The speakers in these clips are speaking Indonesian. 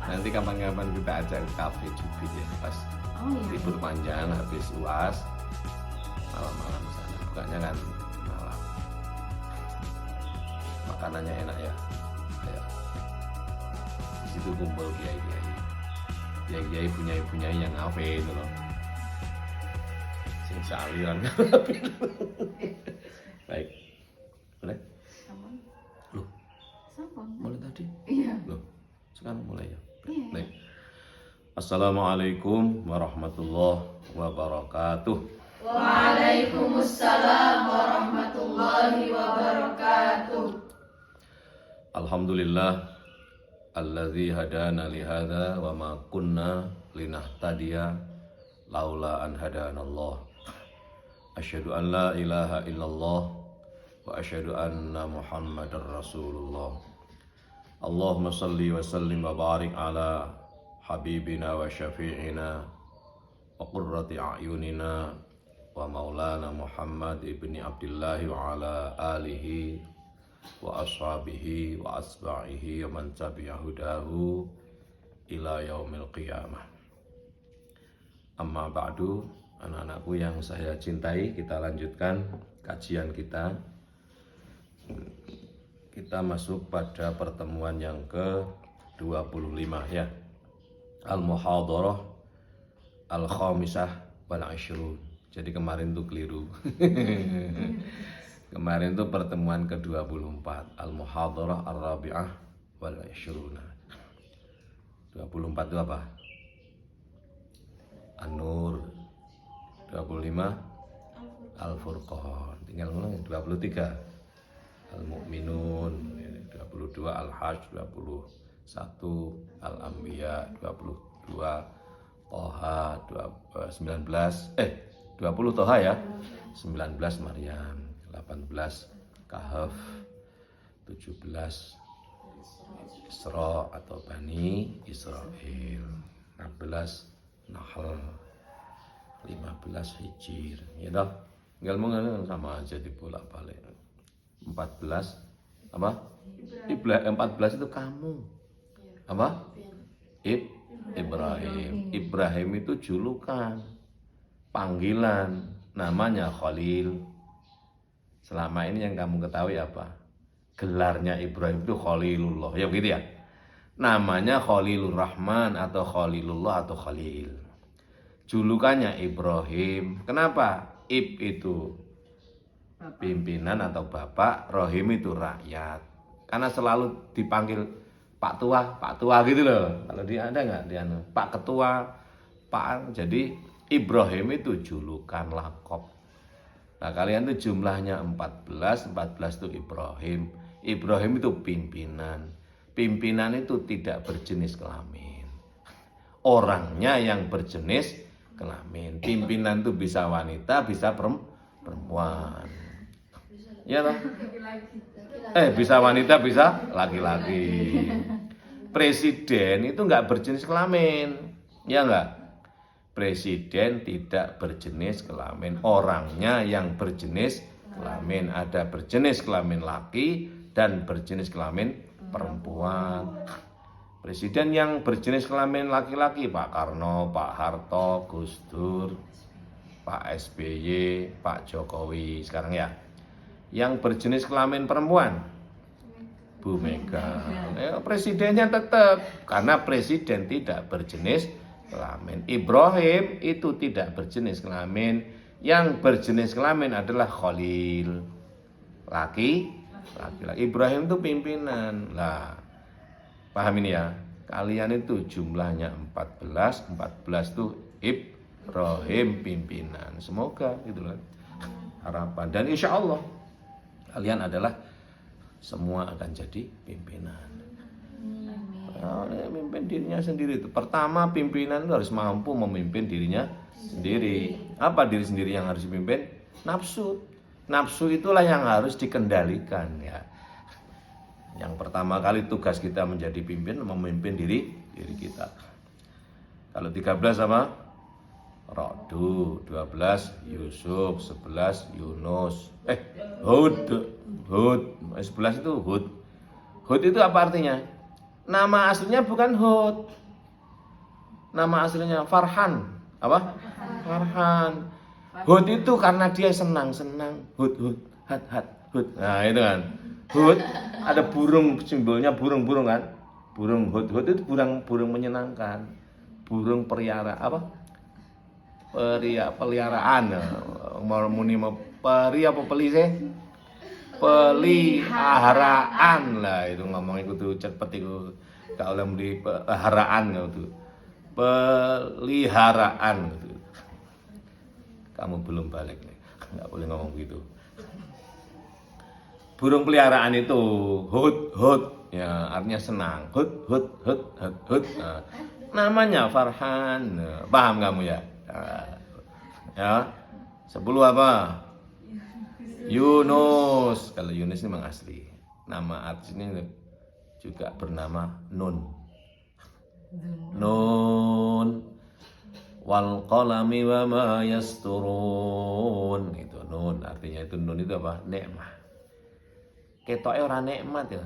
Nanti kapan-kapan kita ajak ke kafe Cubit ya, pas libur panjang habis UAS, malam-malam sana. Bukanya kan malam. Makanannya enak ya. Ayo. Di situ kumpul kiai-kiai punya yang kafe itu loh. Sing saliran. Baik. Boleh? Loh, mulai tadi? Iya. Loh, sekarang mulai ya? Iya. Baik. Assalamualaikum warahmatullahi wabarakatuh. Waalaikumsalam warahmatullahi wabarakatuh. Alhamdulillah alladzi hadana li hadza wa ma kunna linahtadiya laula an hadanallah. Asyhadu an la ilaha illallah wa asyhadu anna Muhammadar Rasulullah. Allahumma salli wa sallim wa barik ala habibina wa syafi'ina wa qurrati a'yunina wa maulana Muhammad ibni Abdullah wa ala alihi wa ashabihi wa asba'ihi wa man tabi'a hudahu ila yaumil qiyamah. Amma ba'du, anak-anakku yang saya cintai, kita lanjutkan kajian kita. Kita masuk pada pertemuan yang ke-25 ya. Al-Muhadarah Al-Khamisah wal Ashrun. Jadi kemarin tuh keliru. Kemarin tuh pertemuan ke-24, Al-Muhadarah Ar-Rabi'ah wal Ashrun. 24 itu apa? An-Nur. 25 Al-Furqan. Tinggal ngulang 23 Al-Mu'minun, 22 Al-Hajj, 21 Al-Anbiya, 22 Toha, 19 20 Toha ya, 19 Maryam, 18 Kahf, 17 Isra atau Bani Israil, 16 Nahl, 15 Hijr, ya toh? Tinggal mengenal sama aja dibolak-balik. 14 apa? 14 itu kamu. Apa? Ibrahim. Ibrahim itu julukan, panggilan, namanya Khalil. Selama ini yang kamu ketahui apa? Gelarnya Ibrahim itu Khalilullah. Ya begitu ya? Namanya Khalilur Rahman atau Khalilullah atau Khalil. Julukannya Ibrahim. Kenapa? Itu pimpinan atau bapak, Rohim itu rakyat. Karena selalu dipanggil Pak Tua gitu loh. Kalau dia ada nggak dia Pak Ketua, Pak. Jadi Ibrahim itu julukan lakop. Nah kalian tuh jumlahnya 14 itu Ibrahim. Ibrahim itu pimpinan. Pimpinan itu tidak berjenis kelamin. Orangnya yang berjenis kelamin. Pimpinan itu bisa wanita, bisa perempuan. Ya toh? Bisa wanita, bisa laki-laki. Presiden itu nggak berjenis kelamin, ya nggak? Presiden tidak berjenis kelamin. Orangnya yang berjenis kelamin. Ada berjenis kelamin laki dan berjenis kelamin perempuan. Presiden yang berjenis kelamin laki-laki, Pak Karno, Pak Harto, Gus Dur, Pak SBY, Pak Jokowi sekarang ya. Yang berjenis kelamin perempuan, Bu Mega. Presidennya tetap, karena presiden tidak berjenis kelamin. Ibrahim itu tidak berjenis kelamin. Yang berjenis kelamin adalah Khalil, laki. Ibrahim itu pimpinan. Lah, paham ini ya? Kalian itu jumlahnya 14 itu Ibrahim pimpinan. Semoga itulah harapan. Dan insya Allah kalian adalah semua akan jadi pimpinan. Memimpin dirinya sendiri itu. Pertama pimpinan itu harus mampu memimpin dirinya sendiri. Apa diri sendiri yang harus dipimpin? Nafsu. Nafsu itulah yang harus dikendalikan ya. Yang pertama kali tugas kita menjadi pimpinan, memimpin diri kita. Kalau 13 apa? Ra'du, 12 Yusuf, 11 Yunus. Hud. 11 itu Hud. Hud itu apa artinya? Nama aslinya bukan Hud. Nama aslinya Farhan. Apa? Farhan. Hud itu karena dia senang-senang. Hud, hat, Hud. Nah, itu kan. Hud ada burung, simbolnya burung-burung kan? Burung Hud itu burung menyenangkan. Burung peliharaan. Mau muni peri apa peli sih? Peliharaan lah itu ngomong itu cepet itu. Gak oleh muni peliharaan gitu. Peliharaan gitu. Kamu belum balik nih. Enggak boleh ngomong gitu. Burung peliharaan itu hud ya artinya senang. Hud. Nah, namanya Farhan. Paham kamu ya? Ya. 10 apa? Yunus. Kalau Yunus ini memang asli. Nama artinya juga bernama Nun. Nun wal qalami wa ma yasturun. Itu Nun artinya itu Nun itu apa? Nikmat. Ketoke ora nikmat ya.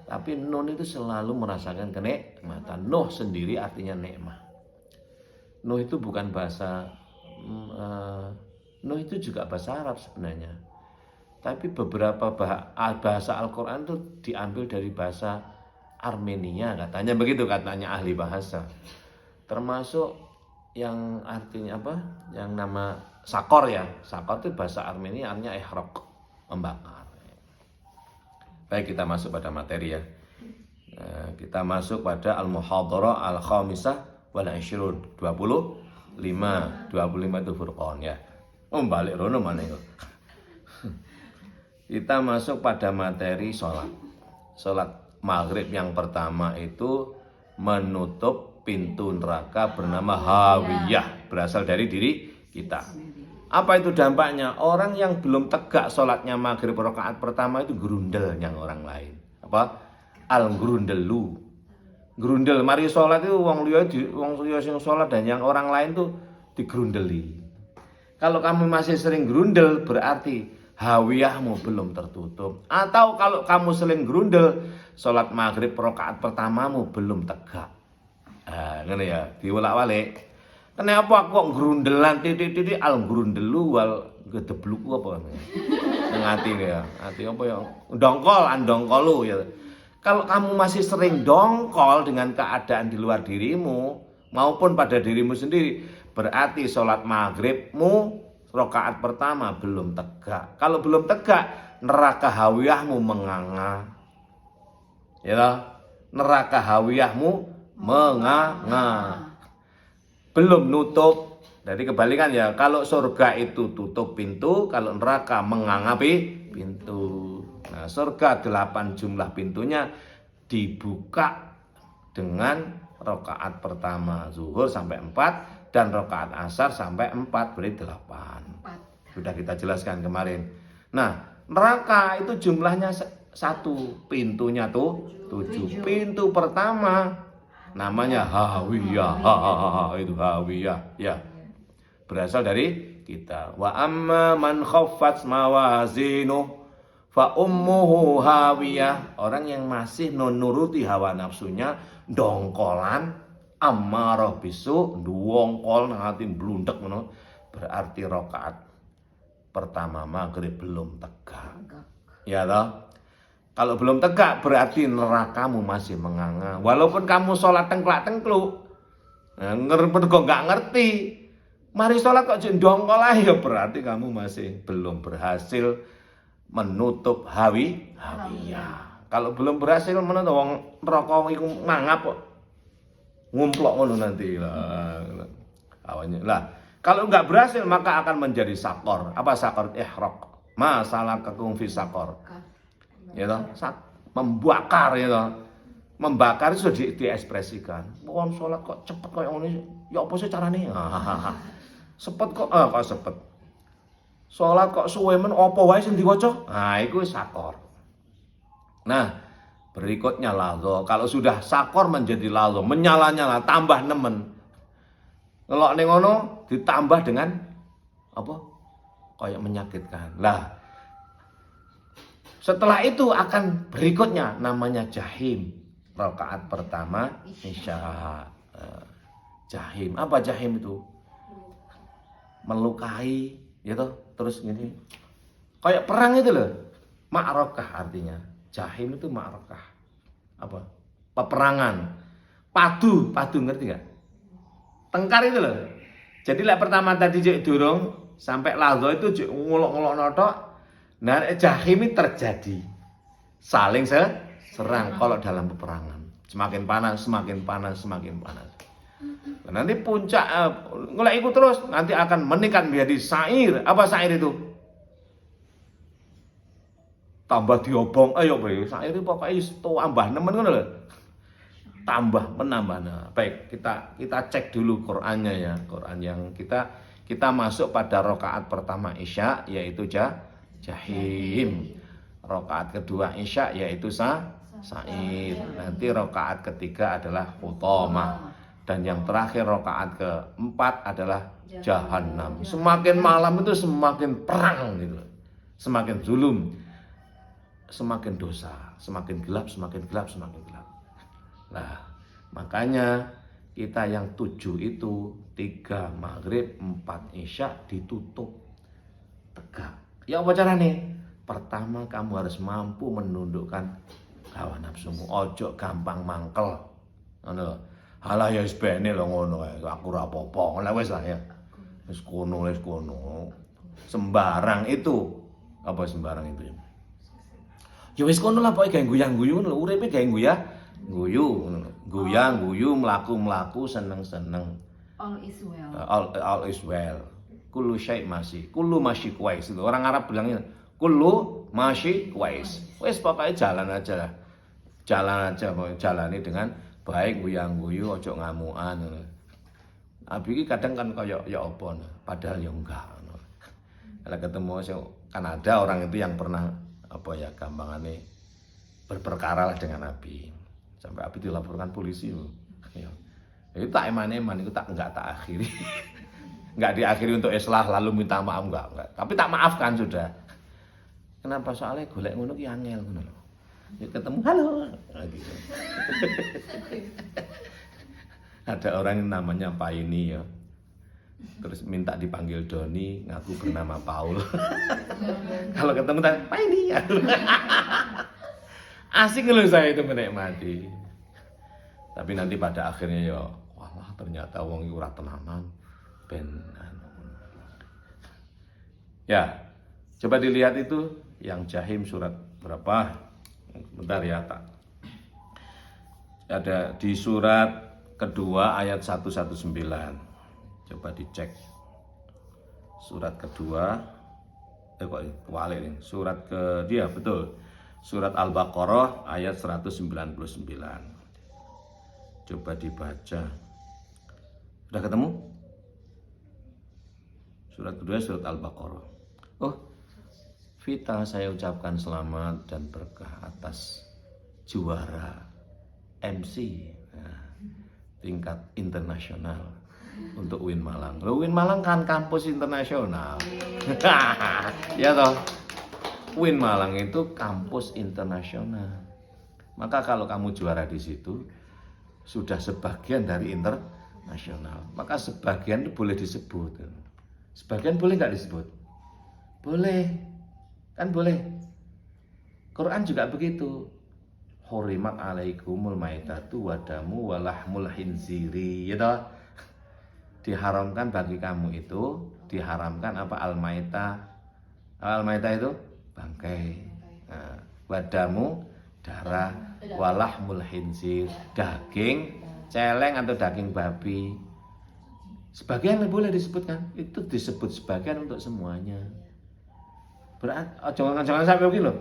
Tapi Nun itu selalu merasakan kenikmatan. Nuh sendiri artinya nikmat. Nuh itu bukan bahasa Nuh itu juga bahasa Arab sebenarnya. Tapi beberapa bahasa Al-Qur'an itu diambil dari bahasa Armenia katanya begitu katanya ahli bahasa. Termasuk yang artinya apa? Yang nama Sakor ya. Sakor itu bahasa Armenia artinya ihraq, membakar. Baik, kita masuk pada materi ya. Kita masuk pada Al-Muhadharah Al-Khamisah wal 20. 25 itu Furqan ya. Balik rono mana itu. Kita masuk pada materi sholat. Sholat maghrib yang pertama itu menutup pintu neraka bernama Hawiyah, berasal dari diri kita. Apa itu dampaknya? Orang yang belum tegak sholatnya maghrib rakaat pertama itu gerundel yang orang lain. Apa? Al-gerundelu. Gerundel, mari sholat itu wong liya sing sholat dan yang orang lain tuh digerundeli. Kalau kamu masih sering gerundel berarti hawiyahmu belum tertutup. Atau kalau kamu sering gerundel, sholat maghrib rakaat pertamamu belum tegak. Ngene ya, diwolak-walik. Kenapa kok gerundelan titik-titik al gerundelu wal gedebluku apa? Nang atine ya. Ati apa ya? Dongkol andongkolu ya. Kalau kamu masih sering dongkol dengan keadaan di luar dirimu maupun pada dirimu sendiri, berarti sholat maghribmu rakaat pertama belum tegak. Kalau belum tegak, neraka hawiyahmu menganga. Ya, neraka hawiyahmu menganga. Belum nutup. Jadi kebalikan ya, kalau surga itu tutup pintu, kalau neraka menganga pintu. Nah, surga 8 jumlah pintunya dibuka dengan rakaat pertama zuhur sampai 4 dan rakaat asar sampai 4 berarti 8. Sudah kita jelaskan kemarin. Nah, neraka itu jumlahnya 1, pintunya tuh 7. Pintu pertama namanya Hawiyah. Itu Hawiyah ya. Berasal dari kita. Wa amma man khaffat mawazinuh fa ummuhu hawiyah. Orang yang masih nuruti hawa nafsunya, dongkolan, ammarah bisu, dongkol nang ati blundek ngono, berarti rakaat pertama maghrib belum tegak. Ya toh? Kalau belum tegak berarti nerakamu masih menganga. Walaupun kamu sholat tengklak-tengkluk, kok nggak ngerti, mari sholat kok dongkol aja, berarti kamu masih belum berhasil menutup hawiyah. Kalau belum berhasil menutup wong neraka iku mangap kok. Ngumplok ngono nanti lah. Awalnya. Lah, kalau nggak berhasil maka akan menjadi sakor. Apa sakor? Ihraq. Masalah kekung fi sakor. Ya toh, membakar ya toh. Membakar itu sudah diekspresikan. Wong sholat kok cepet kok ngene. Ya apa sih carane? Sepet kok sepet. Sholat kok suwe men apa wae sing diwaca? Nah, iku sakor. Nah, berikutnya lazo. Kalau sudah sakor menjadi lazo, menyala-nyala, tambah nemen. Ngelokne ngono ditambah dengan apa? Kayak menyakitkan. Lah, setelah itu akan berikutnya namanya jahim. Rakaat pertama isya. Jahim. Apa jahim itu? Melukai, gitu. Terus gini. Kayak perang itu loh. Ma'rakah artinya. Jahim itu ma'rakah. Apa? Peperangan. Padu ngerti gak? Tengkar itu loh. Jadi lah pertama tadi jek durung sampai lazo itu ngulok-ngulok notok. Nah, jahim ini terjadi saling serang kalau dalam peperangan. Semakin panas. Nah, nanti puncak ngulek ikut terus nanti akan meningkat menjadi sair. Apa sair itu? Tambah diobong, ayo bae. Sair itu pokoknya tambah nemen ngono lho. Tambah menambah. Nah, baik, kita cek dulu Qur'annya ya. Qur'an yang kita masuk pada rakaat pertama Isya yaitu jahim. Rakaat kedua Isya yaitu sair. Nanti rakaat ketiga adalah hutamah. Dan yang terakhir rakaat keempat adalah jahannam. Semakin malam itu semakin perang gitu. Semakin zulum. Semakin dosa, semakin gelap. Nah, makanya kita yang 7 itu 3 maghrib, 4 isya ditutup tegak. Ya apa caranya? Pertama kamu harus mampu menundukkan hawa nafsumu. Ojo gampang mangkel. Ngono. Halah ya wis bene lho ngono ae. Aku ora apa-apa. Lah wis lah ya. Wis kono. Sembarang itu. Apa sembarang itu ya? Ya wis kono lah pokoke gawe guyang-guyu ngono. Uripe gawe guyu ngono. Guyang-guyu, mlaku-mlaku, seneng-seneng. All is well. All is well. Kullu syai' masih. Kullu masih kuwais. Orang Arab bilangnya kullu masih kuwais. Wis pokoke jalan aja lah. Jalani dengan baik, guyang-guyu, ojo ngamukan. Abi iki kadang kan kaya ya apa, padahal ya enggak. Kalau ketemu kan ada orang itu yang pernah apa ya gampangane berperkara lah dengan Abi. Sampai Abi dilaporkan polisi. Ya. Itu tak eman-eman itu enggak tak akhiri. Enggak diakhiri untuk islah lalu minta maaf enggak. Tapi tak maafkan sudah. Kenapa? Soalnya golek ngono ki angel ngono lho. Ya ketemu halo gitu. Ada orang yang namanya Paini ya. Terus minta dipanggil Doni, ngaku bernama Paul. Kalau ketemu tanya Paini ya. Asik loh saya itu menikmati. Tapi nanti pada akhirnya ya, walah ternyata wong iki ora tenanan. Ben ya, coba dilihat itu yang jahim surat berapa? Bentar ya, tak. Ada di surat kedua ayat 119. Coba dicek. Surat kedua kok kebalik nih. Surat ke dia betul. Surat Al-Baqarah ayat 199. Coba dibaca. Sudah ketemu? Surat kedua surat Al-Baqarah. Oh, Vita, saya ucapkan selamat dan berkah atas juara MC tingkat internasional untuk UIN Malang. Loh, UIN Malang kan kampus internasional. Ya toh. UIN Malang itu kampus internasional. Maka kalau kamu juara di situ sudah sebagian dari internasional. Maka sebagian itu boleh disebut. Sebagian boleh nggak disebut? Boleh. Kan boleh. Quran juga begitu. Hurimat alaikumul maitatu wadamu walahmul khinziri. Ya toh? Diharamkan bagi kamu itu, diharamkan apa al-maita? Al-maita itu bangkai. Nah, wadamu darah, walahmul khinzir daging celeng atau daging babi. Sebagian boleh disebutkan. Itu disebut sebagian untuk semuanya. Berarti jangan sampai begini loh.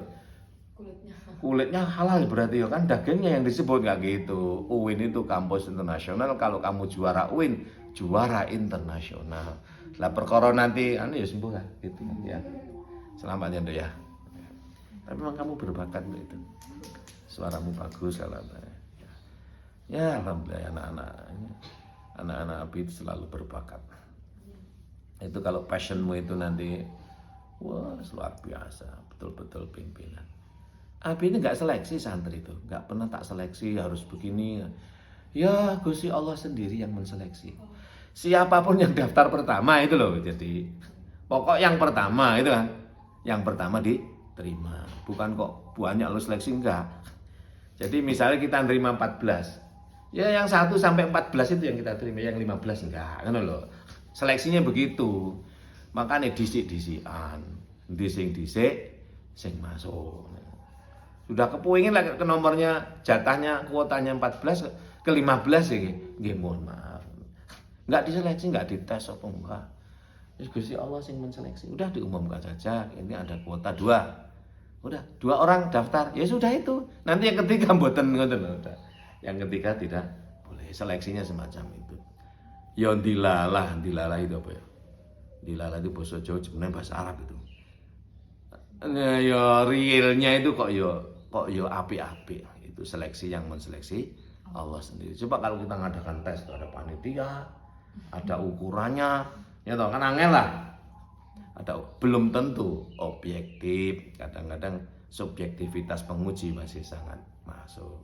Kulitnya halal berarti ya kan dagingnya yang disebut nggak gitu. UIN itu kampus internasional. Kalau kamu juara UIN, juara internasional. Lah perkara nanti anu ya sembuh lah gitu ya. Selamat ya Nduk ya. Tapi memang kamu berbakat itu. Suaramu bagus kalau ya alhamdulillah anak-anak. Anak-anak Abi itu selalu berbakat. Itu kalau passionmu itu nanti, wah luar biasa, betul-betul pimpinan. Abi ini nggak seleksi santri itu, nggak pernah tak seleksi harus begini. Ya Gusti Allah sendiri yang menseleksi. Siapapun yang daftar pertama itu loh, jadi pokok yang pertama itu kan, yang pertama diterima. Bukan kok banyak lo seleksi, enggak. Jadi misalnya kita nerima 14, ya yang 1 sampai 14 itu yang kita terima, yang 15 enggak, kan loh. Seleksinya begitu. Makanya disik-disikan, disik-disik sing masuk. Sudah kepuingin lah ke nomornya, jatahnya, kuotanya 14 ke 15 ya, nggih mohon maaf. Enggak diseleksi, enggak dites apa enggak. Gusti Allah sing menseleksi. Udah diumumkan saja, ini ada kuota 2. Udah 2 orang daftar, ya sudah itu. Nanti yang ketiga mboten ngoten udah. Yang ketiga tidak boleh, seleksinya semacam itu. Ya dilalah itu apa ya? Dilalah itu bahasa Jawa, sebenarnya bahasa Arab itu. Nah, ya realnya itu kok ya api-api. Itu seleksi yang menseleksi Allah sendiri. Coba kalau kita ngadakan tes, ada panitia, ada ukurannya, ya toh kan angel lah. Ada belum tentu objektif, kadang-kadang subjektivitas penguji masih sangat masuk.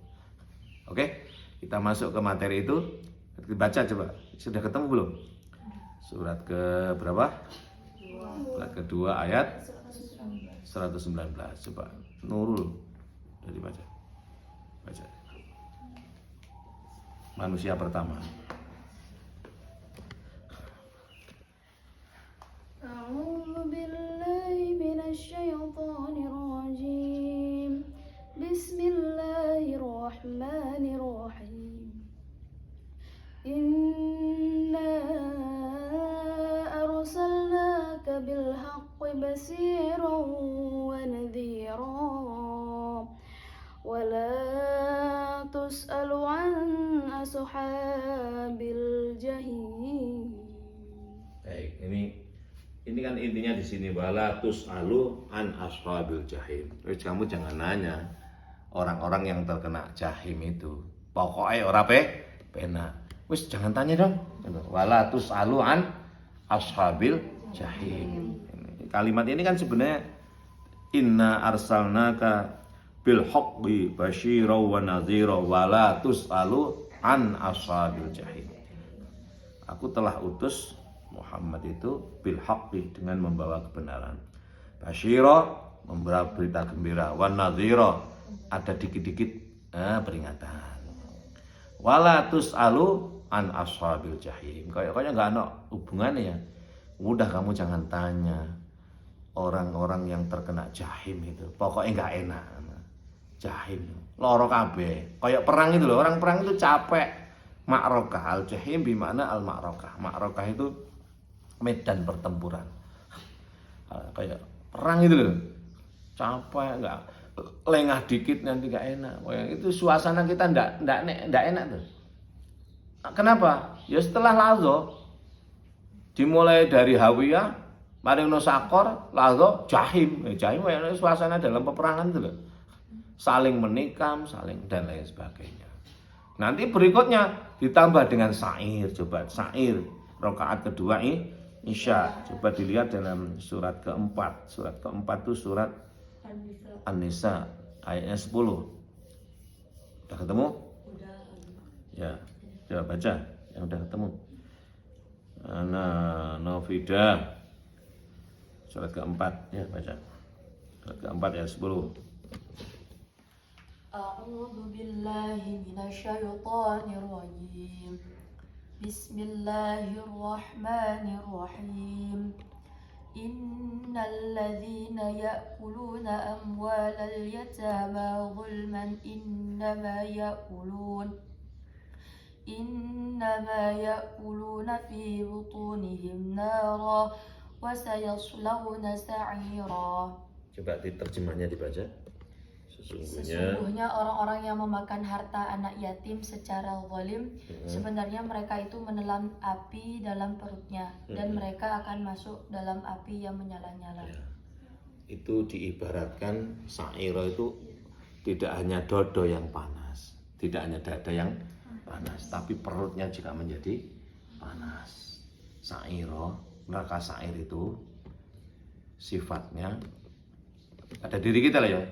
Oke, kita masuk ke materi itu. Baca coba. Sudah ketemu belum? Surat ke berapa? Surat kedua ayat 119. Coba Nurul. Jadi baca. Baca. Manusia pertama. A'udzu billahi minasyaitonir rajim. Bismillahirrahmanirrahim. Inna arsalnaka bil haqqi basiran wa nadhiran wa la tus'alu an ashabil jahim. Baik, ini kan intinya di sini, wala tus'alu an ashabil jahim. Terus kamu jangan nanya orang-orang yang terkena jahim itu. Pokoknya ora penak. Wis jangan tanya dong. Wala tus'alu an ashabil jahim. Kalimat ini kan sebenarnya inna arsalnaka bil haqqi basyira wa nadhira wala tus'alu an ashabil jahim. Aku telah utus Muhammad itu bil haqqi, dengan membawa kebenaran. Basyira, membawa berita gembira, wa nadhira, ada dikit-dikit peringatan. Wala tus'alu an ashabil jahim. Kayaknya enggak ada hubungannya ya. Udah kamu jangan tanya orang-orang yang terkena jahim itu. Pokoknya enggak enak. Jahim, loro kabeh. Kayak perang itu loh, orang perang itu capek. Ma'rokah, al-jahim bimana al-ma'rokah. Ma'rokah itu medan pertempuran. Kayak perang itu loh. Capek, enggak lengah dikit nanti enggak enak. Itu suasana kita enggak enak tuh. Kenapa? Ya setelah lazo dimulai dari Hawiyah, mari Sakor, lazo jahim. Jahim suasana dalam peperangan itu loh. Saling menikam, saling dan lain sebagainya. Nanti berikutnya ditambah dengan syair. Coba syair rakaat kedua ini Isya. Coba dilihat dalam surat keempat. Surat keempat itu surat An-Nisa ayatnya 10. Udah ketemu? Ya, coba baca yang udah ketemu. Nah, Novida surat keempat ya, baca. Surat keempat ayat 10. A'udzu billahi minasyaitonir rajim. Bismillahirrahmanirrahim. Innal ladzina ya'kuluna amwalal yatama zulman innama ya'kuluna fi butunihim nara wa sayaslawna sa'ira. Coba diterjemahnya dibaca. Sesungguhnya orang-orang yang memakan harta anak yatim secara zalim, sebenarnya mereka itu menelan api dalam perutnya, dan mereka akan masuk dalam api yang menyala-nyala. Ya. Itu diibaratkan sa'ira itu tidak hanya dodo yang panas, tidak hanya dada yang panas, tapi perutnya juga menjadi panas. Sa'iro, neraka sa'ir itu sifatnya ada diri kita lah ya,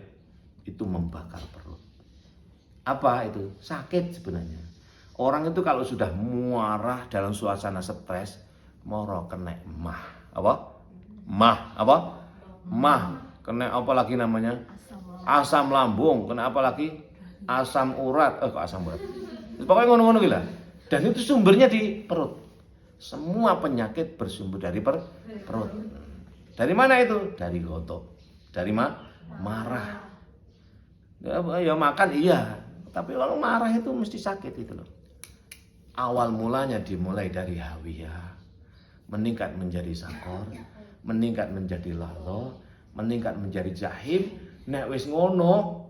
itu membakar perut. Apa itu? Sakit sebenarnya. Orang itu kalau sudah marah dalam suasana stres, moro kena mah. Apa? Mah, apa? Mah. Kena apa lagi namanya? Asam lambung. Kena apa lagi? Asam urat. Kok asam urat? Pokoknya ngono-ngono gila. Dan itu sumbernya di perut. Semua penyakit bersumber dari perut. Dari mana itu? Dari gotok. Dari marah. Ya makan iya. Tapi kalau marah itu mesti sakit itu loh. Awal mulanya dimulai dari hawiyah, meningkat menjadi sakor, meningkat menjadi lalo, meningkat menjadi jahim. Nek wis ngono,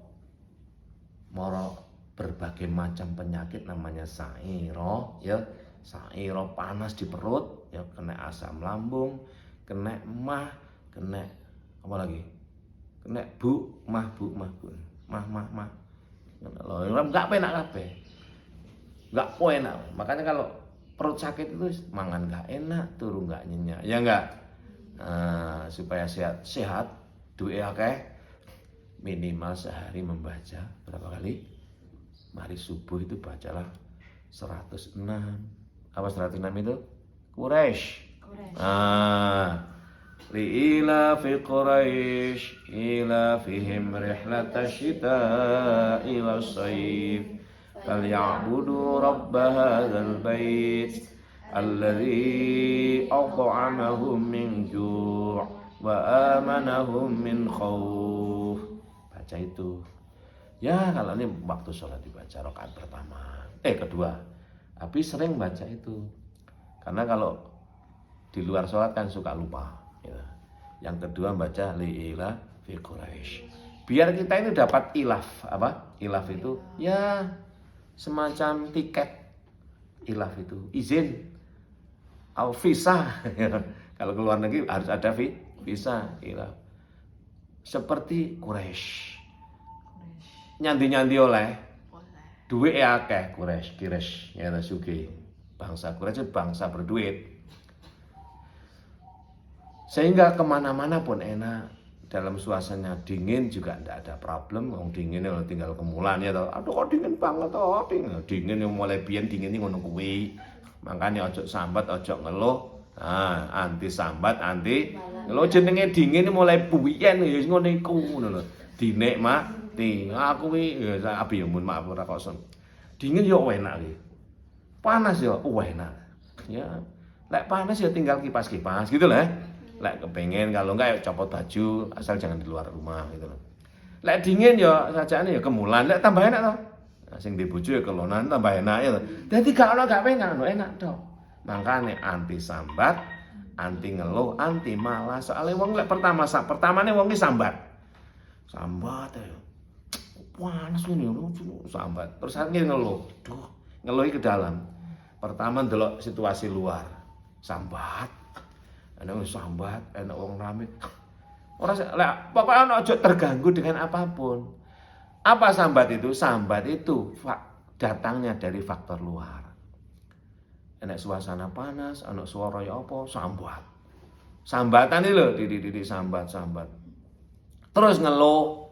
moro berbagai macam penyakit namanya sairo, ya sairo panas di perut, ya kena asam lambung, kena mah, kena apa lagi? Kena mah. Loh, enggak penak kabeh. Enggak enak. Makanya kalau perut sakit itu mangan enggak enak, turu enggak nyenyak. Ya enggak? Supaya sehat, duwe akeh minimal sehari membaca berapa kali? Mari subuh itu bacalah 106. Apa 106 itu? Quraisy. لإيلاف قريش إيلافهم رحلة الشتاء والصيف فليعبدوا رب هذا البيت الذي أطعمهم من جوع وآمنهم من خوف. Baca itu. Ya kalau ini waktu sholat dibaca rakaat pertama, kedua. Tapi sering baca itu. Karena kalau di luar sholat kan suka lupa. Yang kedua baca li'ila fi Quraisy. Biar kita ini dapat ilaf. Apa? Ilaf itu ya semacam tiket. Ilaf itu izin atau visa. Kalau ke luar negeri harus ada visa ilaf. Seperti Quraisy. Nyanti-nyanti oleh duit akeh Quraisy ya sugih. Bangsa Quraisy itu bangsa berduit. Sehingga kemana-mana pun enak. Dalam suasana dingin juga tidak ada problem. Wong dingin kalau tinggal kemulan ya toh. Aduh kok dingin banget toh. Dingin yang mulai biyen dingin ini ngono kuwi. Makanya ojo sambat, ojo ngeluh. Anti sambat, anti ngeluh. Jenenge dingin ini mulai buyen ya ngono iku ngono lho. Dinikmati. Aku kuwi ya abi mun maaf ora kosong. Dingin yo enak iki. Panas yo enak. Ya. Lek panas ya tinggal kipas-kipas gitu lah. Lek kepengen kalau enggak ya copot baju asal jangan di luar rumah gitu loh. Lek dingin ya sajane ya kemulan, lek tambah enak toh. Nah, sing di bojo ya kelonan tambah enak ya toh. Dadi gak ono gak pengen enak toh. Makane anti sambat, anti ngeluh, anti malas. Soale wong lek pertamane wong ki sambat. Sambat ya. Panas ngene sambat. Terus akhirnya ngeluh. Duh, ngeluh ke dalam. Pertama ndelok situasi luar. Sambat. Enak sambat, enak wong rame. Ora lek pokoke ana aja terganggu dengan apapun. Apa sambat itu? Sambat itu datangnya dari faktor luar. Enak suasana panas, ana swara ya apa, sambat. Sambatan iki lho, didik sambat. Terus mengeluh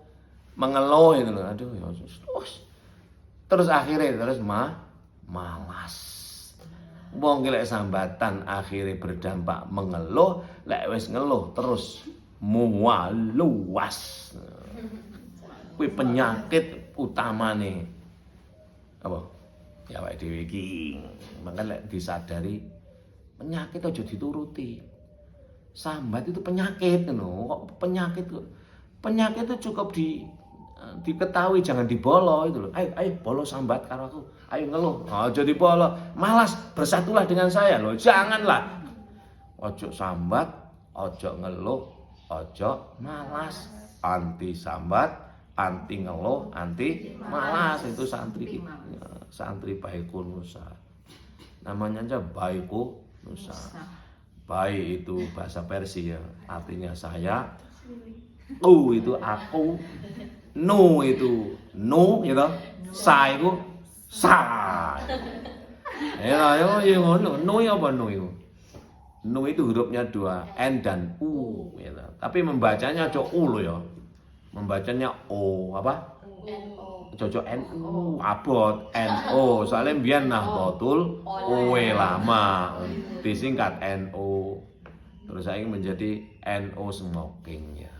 itu lho. Aduh ya terus akhirnya malas. Wong lek sambatan akhirnya berdampak mengeluh, lek wis ngeluh terus mualuas. Kuwi penyakit utamane. Apa? Ya awake dhewe iki. Mangken lek disadari penyakit aja dituruti. Sambat itu penyakit ngono. Kok penyakit kok? Penyakit itu cukup diketahui, jangan dibolo itu loh. Ayo bolo sambat karo aku. Ayo ngeluh, aja dibolo. Malas, bersatulah dengan saya loh. Janganlah. Ojo sambat, ojo ngeluh, ojo malas. Anti sambat, anti ngeluh, anti malas. Itu santri Baiku Nusa. Namanya aja Baiku Nusa. Bai itu bahasa Persia, artinya saya. Itu aku. No itu no gitu. Sa itu sa. Ya ngono. Nu apa nu itu? Nu itu hurufnya 2, N dan U gitu. Tapi membacanya aja U loh ya. Membacanya O apa? NO. Cocok NU abot NO soalnya mbiyen Nahdlatul Ulama disingkat NO. Terus saya menjadi NO smoking ya.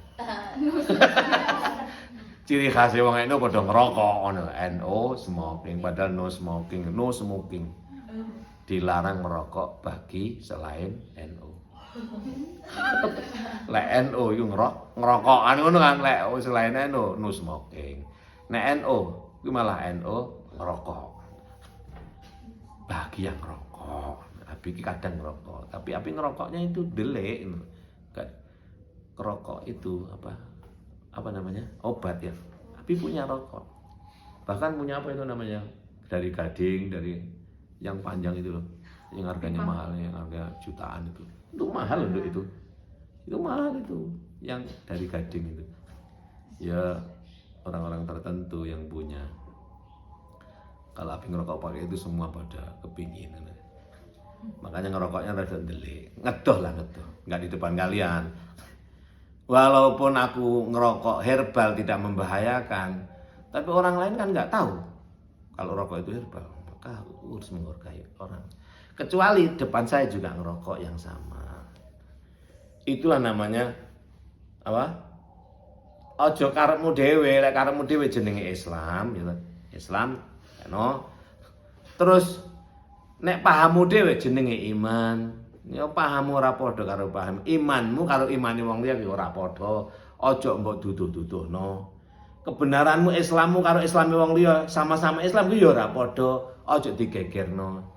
Ciri khasnya wong NU padha ngerokok ngono. NO smoking padahal no smoking, no smoking. Dilarang merokok bagi selain NU. Lek NU iku ngerokokan ngono kan, lek selain NU no smoking. Nek NU kuwi malah NU ngerokok. Bagi yang ngerokok, Abi kadang ngerokok, tapi Abi ngerokoknya itu delik. Kan ngerokok itu apa namanya? Obat ya. Abi punya rokok. Bahkan punya apa itu namanya? Dari gading, dari yang panjang itu loh, yang harganya mahal, yang harga jutaan itu mahal loh itu mahal itu, yang dari gading itu ya orang-orang tertentu yang punya. Kalau Abi ngerokok pakai itu semua pada kepinginan, makanya ngerokoknya rada delik, ngedoh, nggak di depan kalian. Walaupun aku ngerokok herbal tidak membahayakan, tapi orang lain kan nggak tahu kalau rokok itu herbal. Harus menghargai orang. Kecuali depan saya juga ngerokok yang sama. Itulah namanya apa? Ojo karepmu dhewe, lek karepmu dhewe jenenge Islam, gitu. Islam, no. Terus nek pahammu dhewe jenenge iman. Ya pahammu ora padha karo paham. Imanmu karo imane wong liya ora padha. Ojo mbok duduh-duduhno. Kebenaranmu Islammu karo Islame wong liya sama-sama Islam ku ya ora padha. Ojo digegerno.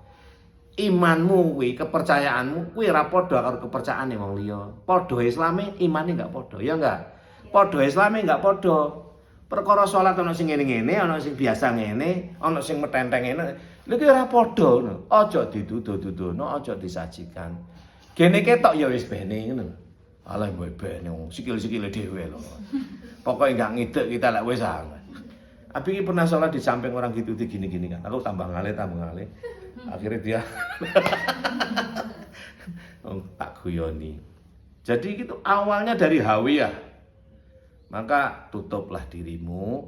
Imanmu kuwi, kepercayaanmu kuwi ora padha karo kepercayaane wong liya. Padha Islame, imane enggak padha, ya enggak? Padha Islame enggak padha. Perkara salat ana sing ngene-ngene, ana sing biasa ngene, ana sing metenteng ngene. Lha ki ora padha ngono. Aja dituduh-tuduhno, aja disajikan. Gene ketok ya wis bene ngono. Alah mbok bene wong sikil-sikile dhewe lho. Pokoke enggak ngidek kita lek wis Abi ini pernah sholat di samping orang gitu gini-gini kan. Aku tambah ngalih. Akhirnya dia tak guyoni. Jadi gitu awalnya dari hawiyah. Maka tutuplah dirimu,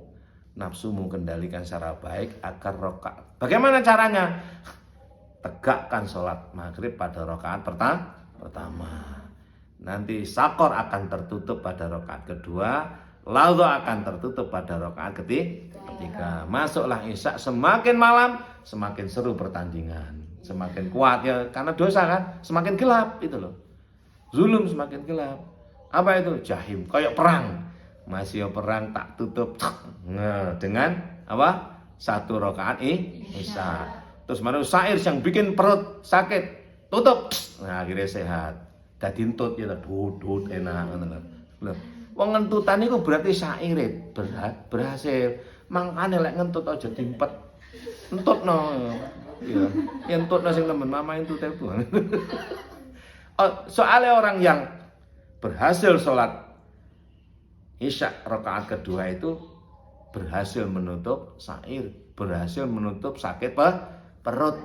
nafsumu kendalikan secara baik agar rokaat. Bagaimana caranya? Tegakkan sholat maghrib pada rokaat pertama. Nanti sakor akan tertutup pada rokaat kedua. Lalu akan tertutup pada rakaat ketiga. Masuklah isya, semakin malam semakin seru pertandingan, semakin kuat ya karena dosa kan, semakin gelap itu loh. Zulum semakin gelap. Apa itu? Jahim, kayak perang. Masih perang tak tutup. Nah, dengan apa? 1 rakaat isya. Terus mana syair yang bikin perut sakit, tutup. Nah, akhirnya sehat. Dadi entut ya dudut enak ngono lho. Wong ngentutan iku berarti sairit berhasil. Mangkane lek ngentut aja timpet. Entutno. Iya. Entutno sing nemen mama entut itu. Soalnya orang yang berhasil sholat isya rakaat kedua itu berhasil menutup sair, berhasil menutup sakit perut.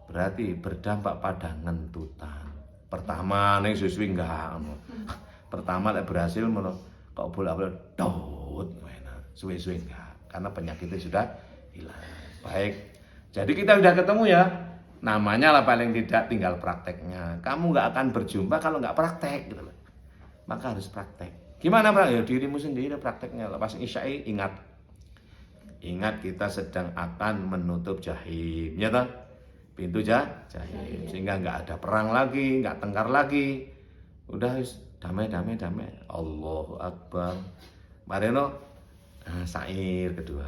Berarti berdampak pada ngentutan. Pertama ning suwi enggak. Pertama lek berhasil kok bolak-balik dot enak. Suwe-suwe enggak karena penyakitnya sudah hilang. Baik. Jadi kita sudah ketemu ya. Namanya lah paling tidak tinggal prakteknya. Kamu enggak akan berjumpa kalau enggak praktek gitu loh. Maka harus praktek. Gimana praktek? Ya dirimu sendiri prakteknya. Lepas isya'i ingat. Ingat kita sedang akan menutup jahim, ya toh? Pintu jahim. Sehingga enggak ada perang lagi, enggak tengkar lagi. Udah damai. Allahu Akbar. Mareno sair kedua.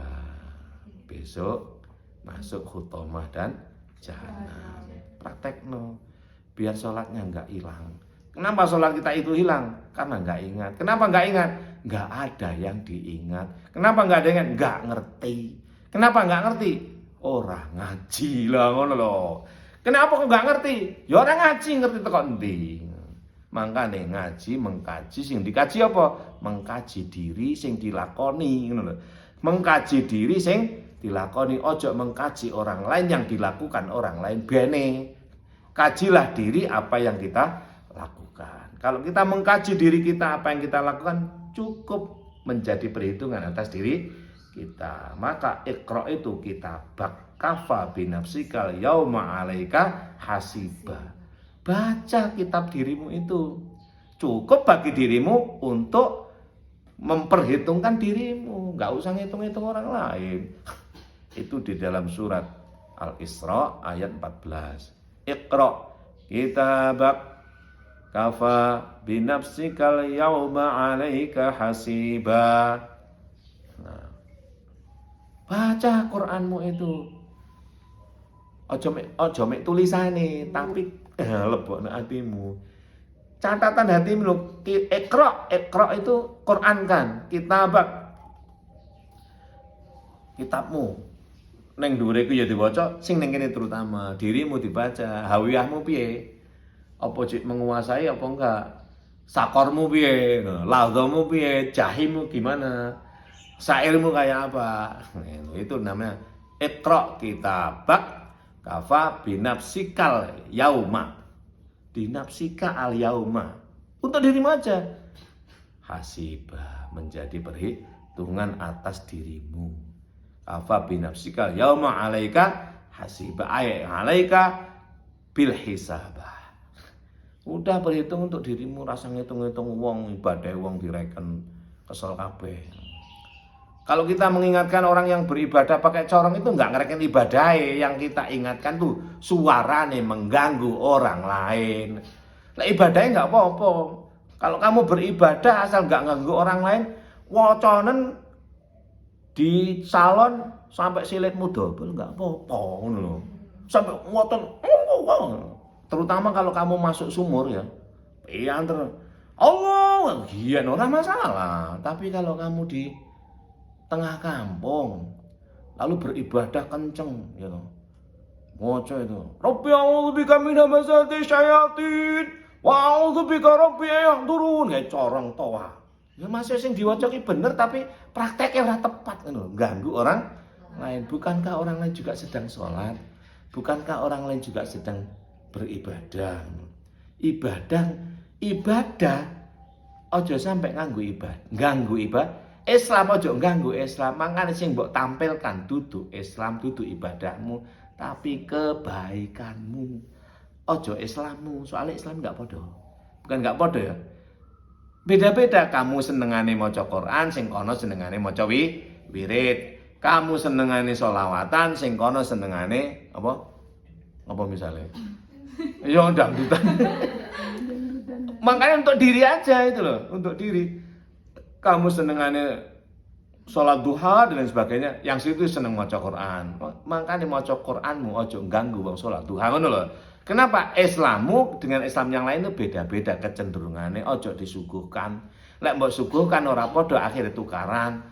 Besok masuk khutomah dan jahanam. Praktekno biar sholatnya enggak hilang. Kenapa sholat kita itu hilang? Karena enggak ingat. Kenapa enggak ingat? Enggak ada yang diingat. Kenapa enggak ada yang enggak ngerti? Kenapa enggak ngerti? Orang ngaji lah ngono lho. Kenapa kok enggak ngerti? Ya orang ngaji ngerti teko endi. Mangkane ngaji mengkaji sing dikaji apa? Mengkaji diri sing dilakoni ngono lho. Mengkaji diri sing dilakoni, ojo mengkaji orang lain yang dilakukan orang lain. Bene, kajilah diri apa yang kita lakukan. Kalau kita mengkaji diri kita apa yang kita lakukan, cukup menjadi perhitungan atas diri kita. Maka Iqra itu kitabak kafa binafsikal yauma 'alaika hasiba. Baca kitab dirimu itu. Cukup bagi dirimu untuk memperhitungkan dirimu, nggak usah ngitung-ngitung orang lain. Itu di dalam surat Al-Isra ayat 14. Iqra kitabak kafa binafsikal yauma 'alaika hasiba. Nah, baca Qur'anmu itu. Ojo mek tulisane, tapi lebokno hatimu. Catatan hatimu lho, Iqra itu Quran kan, kitabmu. Neng dhuwure ku ya diwaca, sing ning kene terutama dirimu dibaca, hawiyahmu piye? Apa cik menguasai apa enggak? Sakormu piye? Laudhamu piye? Jahimmu gimana? Syairmu kayak apa? Itu namanya Iqra kitabak kafa binafsikal yauma. Dinafsika al yauma. Untuk dirimu aja. Hasibah, menjadi perhitungan atas dirimu. Kafa binafsikal yauma 'alaika hasibah, ay 'alaika bil hisabah. Udah berhitung untuk dirimu, rasa ngitung-ngitung wong ibadah wong direken kesel kabeh. Kalau kita mengingatkan orang yang beribadah pakai corong itu enggak ngereken ibadah, yang kita ingatkan tuh suarane mengganggu orang lain. Lah ibadahnya enggak apa-apa. Kalau kamu beribadah asal enggak ganggu orang lain, woconen di salon sampai silitmu double enggak apa-apa ngono lho. Sampai ngoten. Terutama kalau kamu masuk sumur ya. Pianter. Allah, iya ora masalah. Tapi kalau kamu di tengah kampung lalu beribadah kenceng ya toh. Maca itu. Rabbi a'udzubika min hamazati syayatin wa a'udzubika rabbi yahdurun. Kayak corong toa. Ya masih sing diwaca ki bener tapi prakteknya ora tepat ngono, ganggu orang lain. Bukankah orang lain juga sedang sholat? Bukankah orang lain juga sedang beribadah? Ibadah ojo sampai ganggu ibadah. Islam ojo ganggu Islam. Mangane sing mbok tampilkan dudu Islam, dudu ibadahmu, tapi kebaikanmu. Ojo Islammu, soalnya Islam enggak podo. Bukan enggak podo ya. Beda-beda, kamu senengane maca Quran, sing kono senengane maca wirid. Kamu senengane sholawatan, sing kono senengane apa? Apa misalnya? Ya dangdutan. Makanya untuk diri aja itu loh, untuk diri. Kamu senengane sholat duha dan lain sebagainya, yang situ seneng maca Quran. Makanya maca Quranmu ojo ganggu wong sholat duha ngono lho. Kenapa? Islammu dengan Islam yang lain itu beda-beda kecenderungannya, ojo disuguhkan. Lek mbok suguhkan ora padha akhirnya tukaran.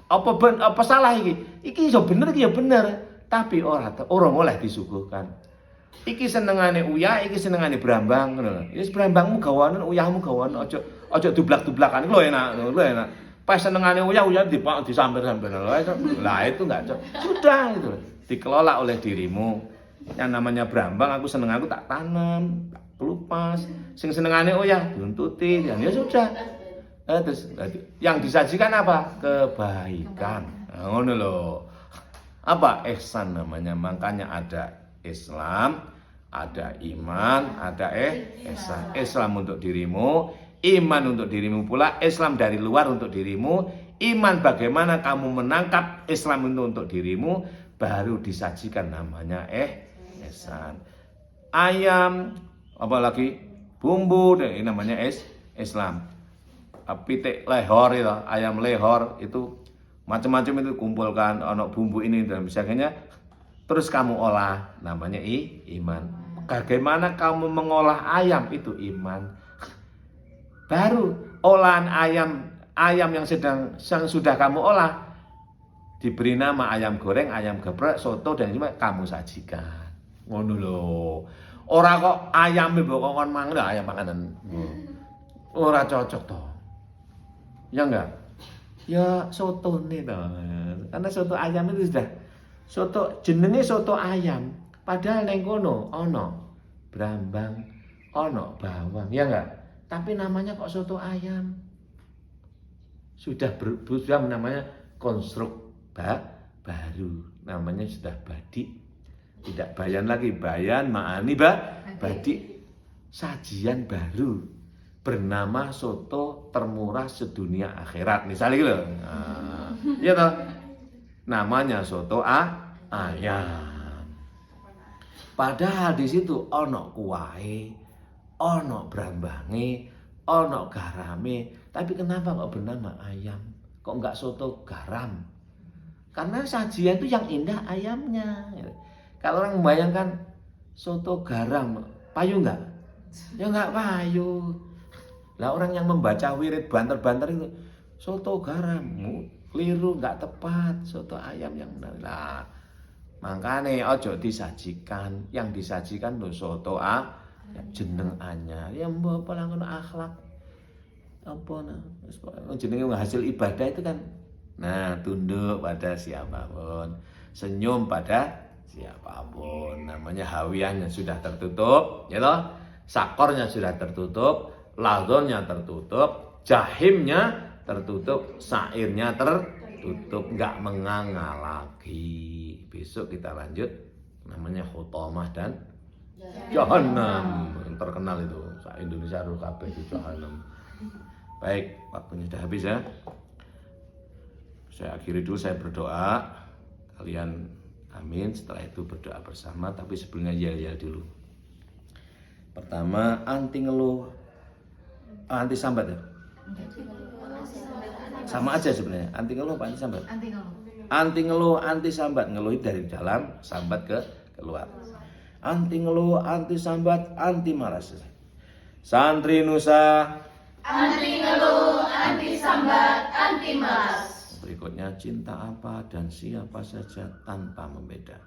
Apa salah iki? Iki iso bener iki ya bener, tapi ora oleh disuguhkan. Iki senengane uyah, iki senengane brambang ngono lho. Wis brambangmu gawanen, uyahmu gawanen, ojo dublak-dublakan. Lho enak. Pas senengane uyah disamper-samper. Lah itu enggak sudah itu. Dikelola oleh dirimu. Yang namanya brambang aku seneng, aku tak tanam, tak pelupas. Sing senengane uyah buntuti, ya sudah. Terus yang disajikan apa? Kebaikan. Nah, ngono lho. Apa? Ihsan namanya. Makanya ada Islam, ada iman, ada ihsan. Islam untuk dirimu, iman untuk dirimu pula, Islam dari luar untuk dirimu, iman bagaimana kamu menangkap Islam itu untuk dirimu, baru disajikan namanya ihsan. Ayam, apalagi bumbu, ini namanya Islam. Pitik lehor itu, ayam lehor itu macam-macam itu kumpulkan, ono bumbu ini dan sebagainya. Terus kamu olah, namanya iman. Bagaimana kamu mengolah ayam itu iman. Baru olahan ayam yang sudah kamu olah diberi nama ayam goreng, ayam geprek, soto dan sebagainya, kamu sajikan. Ngono lho. Ora kok ayam mbok kon mangan ayam panganan. Ora cocok toh. Ya enggak? Ya soto nih toh. Karena soto ayam itu sudah jenenge soto ayam. Padahal neng kono ono brambang, ono bawang, ya enggak? Tapi namanya kok soto ayam. Sudah namanya konstruk baru. Namanya sudah badik. Tidak bayan lagi, bayan ma'ani badik. Sajian baru bernama soto termurah sedunia akhirat. Misalnya gitu. Nah, ya toh? Namanya soto ayam. Padahal di situ ono kuwahe, ono brambange, ono garame, tapi kenapa kok bernama ayam? Kok enggak soto garam? Karena sajian itu yang indah ayamnya. Kalau orang membayangkan soto garam, payu enggak? Ya enggak payu. Lah orang yang membaca wirid banter-banter itu soto garam, keliru, enggak tepat. Soto ayam yang benar. Nah, makanya ojo disajikan, yang disajikan lho soto jeneng anyar. Ya mbok pola ngono akhlak. Apa nah? Jenenge hasil ibadah itu kan. Nah, tunduk pada siapapun, senyum pada siapapun. Namanya hawiannya sudah tertutup, ya toh? Sakornya sudah tertutup, ladonnya tertutup, jahimnya tertutup, sairnya tertutup, enggak menganga lagi. Besok kita lanjut, namanya Hutamah dan Jahannam. Terkenal itu, Indonesia harus kabeh di Jahannam. Baik, waktunya sudah habis ya. Saya akhiri dulu, saya berdoa. Kalian amin, setelah itu berdoa bersama. Tapi sebelumnya yel-yel dulu. Pertama, anti ngeluh, anti sambat ya? Sama aja sebenarnya, anti ngeluh apa anti sambat? Anti ngeluh, anti sambat. Ngeluh dari dalam, sambat ke keluar. Anti ngeluh, anti sambat, anti malas. Santri Nusa. Anti ngeluh, anti sambat, anti malas. Berikutnya, cinta apa dan siapa saja tanpa membeda.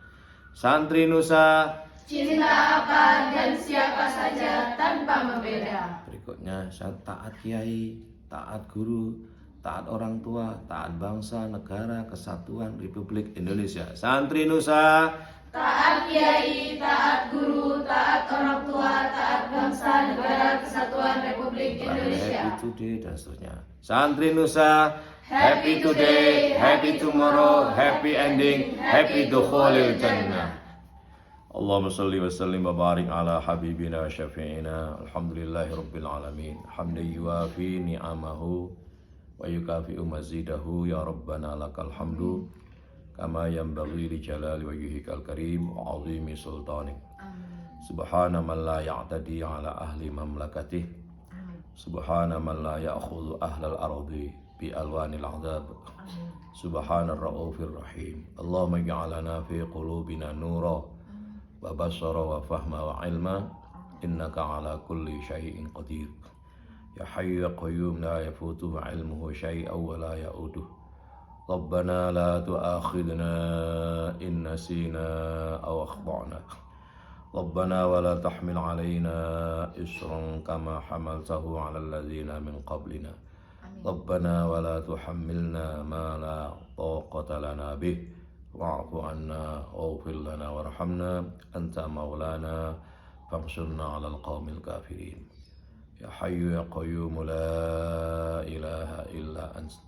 Santri Nusa. Cinta apa dan siapa saja tanpa membeda. Berikutnya, taat kiai, taat guru, taat orang tua, taat bangsa, negara, kesatuan Republik Indonesia. Santri Nusa. Taat kiai, taat guru, taat orang tua, taat bangsa, negara, kesatuan Republik Indonesia. Happy today dan seterusnya. Santri Nusa. Happy today, happy tomorrow, happy ending, happy dukhulil jannah. Allahumma salli wa sallim wa barik ala habibina wa syafi'ina. Alhamdulillahi rabbil alamin. Hamdan yuwafi ni'amahu wa yukafi'u mazidahu. Ya Rabbana lakal hamdu kama yanbaghi li jalali wajhikal karim wa 'azimi sultanik. Subhana man la ya'tadi ala ahli mamlakatih. Subhana man la ya'khudhu ahlal ardi bi alwanil 'adzab. Subhanar raufir rahim. Allahumma ij'alna fi qulubina nura wa basara wa fahma wa ilma, innaka ala kulli syai'in qadir. Ya hayyu ya qayyum la yafutuhu ilmuhu syai'an wa la ya'uduh. Rabbana la tu'akhidna in nasina aw akhtana. Rabbana wa la tahmil alaina isran kama hamaltahu ala alladhina min qablina. Rabbana wa la tuhammilna ma la taqata lana bih. Wa'fu anna waghfir lana warhamna anta maulana fansurna 'alal qaumil kafirin. Ya hayyu ya qayyum la ilaha illa anta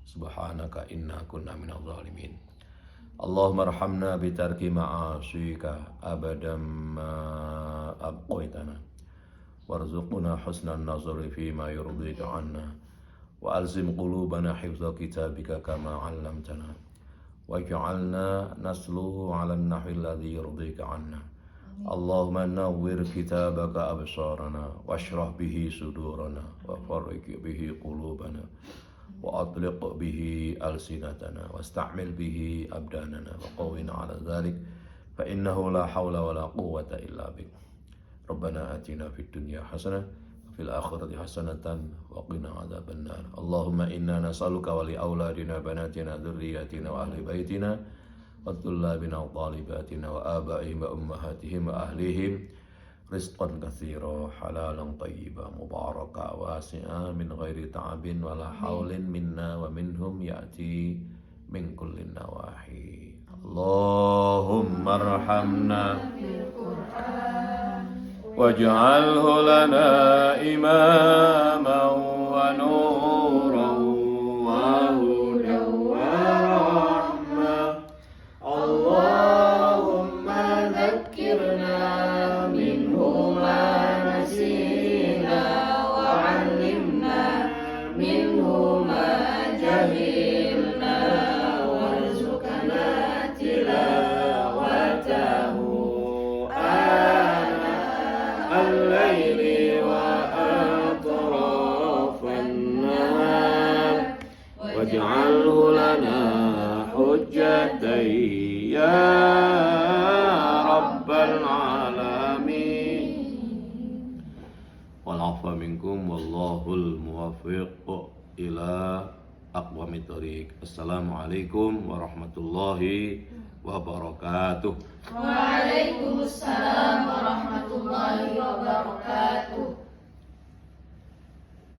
subhanaka inna kunna minadh dhalimin. Allahumma arhamna bi tarki ma'asika abadan ma abqaitana warzuqna husnan nazari fi ma yurdika 'anna wa alzim qulubana hifdha kitabika kama 'allamtana. Waj'alna nasluhu 'ala an-nahwi alladhi yurdika 'anna. Allahumma nawwir kitabaka absarana washrah bihi sudurana wa farrij bihi qulubana wa atliq bihi alsinatana wasta'mil bihi abdanana wa qawwina 'ala dhalik fa innahu la hawla wa la quwwata illa bik. Rabbana atina fid dunya hasanah fil akhirati hasanatan wa qina adzaban nar. Allahumma inna nas'aluka wa li auladina banatina dzurriyyatina wa ahli baitina wa tullabina wa talibatina wa abaihim wa ummahatihim wa ahlihim rizqan katsira halalan thayyiban mubaraka wasi'a min ghairi ta'abin wa la haulin minna wa minhum ya'ti min kulli nawahi. Allahumma arhamna waj'alhu lana imaman wa nuran wa hudan wa rahmah. Allahumma dhakkirna minhu ma nasina wa 'allimna minhu ma jahilna warzuqna tilawatahu al-laili wa atrafan nahar waj'alhu lana hujjatan ya rabbal alamin. Wal 'afwa minkum wallahul muwaffiq ila aqwamit thoriq. Assalamualaikum warahmatullahi wabarakatuh. Waalaikumsalam warahmatullahi wabarakatuh.